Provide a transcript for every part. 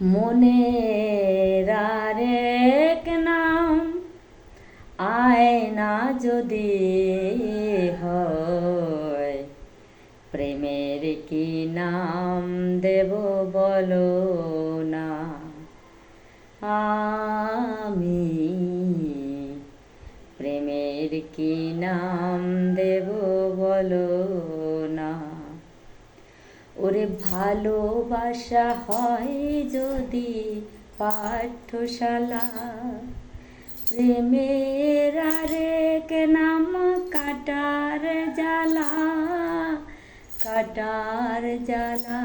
মনের আরেক নাম আয়না যদি হয়, প্রেমের কি নাম দেব বলো না। আমি প্রেমের কি নাম দেব বলো না। ওরে ভালোবাসা হয় যদি পাঠশালা, প্রেমের আরেক নাম কাটার জ্বালা, কাটার জ্বালা।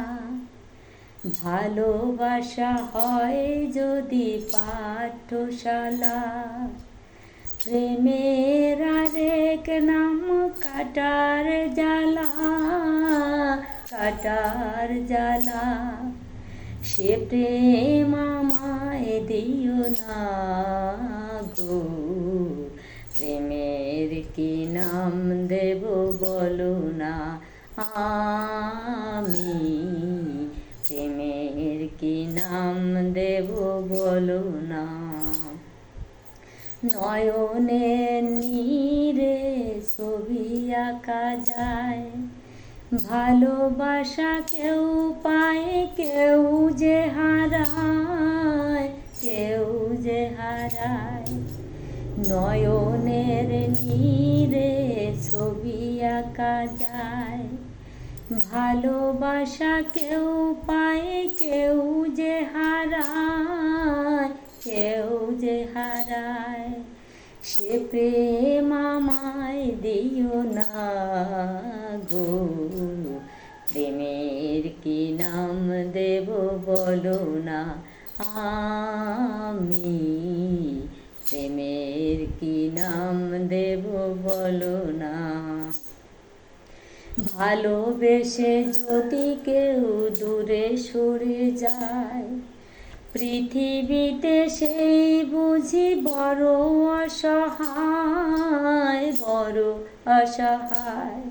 ভালোবাসা হয় যদি পাঠশালা, প্রেমের আরেক নাম কাটার জ্বালা, কাটার জ্বালা। সে প্রেম আমায় দিও না গো, প্রেমের কি নাম দেব বলো না। আমি প্রেমের কি নাম দেব বলো না। নয়নে নীরে ছবি আঁকা যায়, ভালোবাসা কেউ পায় কেউ যে হারায়, কেউ যে হারায়। নয়নের নীরে ছবি আঁকা যায়, ভালোবাসা কেউ পায় কেউ যে হারায়, কেউ যে হারায়। সে প্রেম আমায় দিও না গো, প্রেমের কি নাম দেব বলো না। আমি প্রেমের কি নাম দেব বলো না। ভালোবেসে যদি কেউ দূরে সরে যায়, পৃথিবীতে সেই বুঝি বড় অসহায়, বড় অসহায়।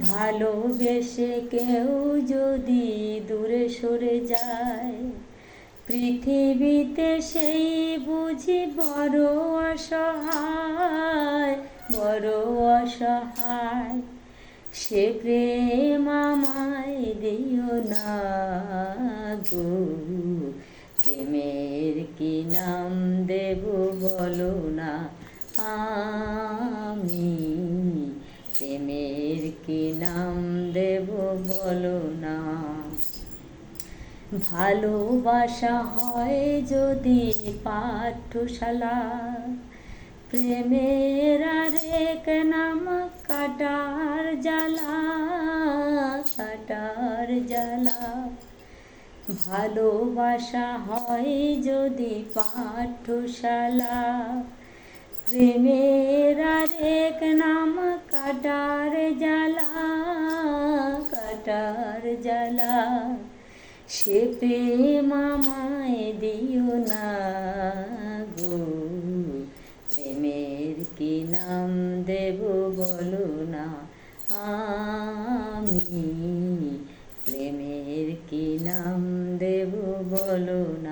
ভালোবেসে কেউ যদি দূরে সরে যায়, পৃথিবীতে সেই বুঝি বড় অসহায়, বড় অসহায়। সে প্রেম আমায় দিও না গো, প্রেমের কি নাম দেব বলো না। আমি প্রেমের কি নাম দেব বলো না। ভালোবাসা হয় যদি পাঠশালা, প্রেমের আরেক নাম কাটার জ্বালা, কাটার জ্বালা। ভালোবাসা হয় যদি পাঠশালা, প্রেমের আরেক নাম কাটার জ্বালা, কাটার জ্বালা। সে প্রেম আমায় দিও না গো, প্রেমের কি নাম দেব বলো না। আমি প্রেমের কি নাম দেব বলো না।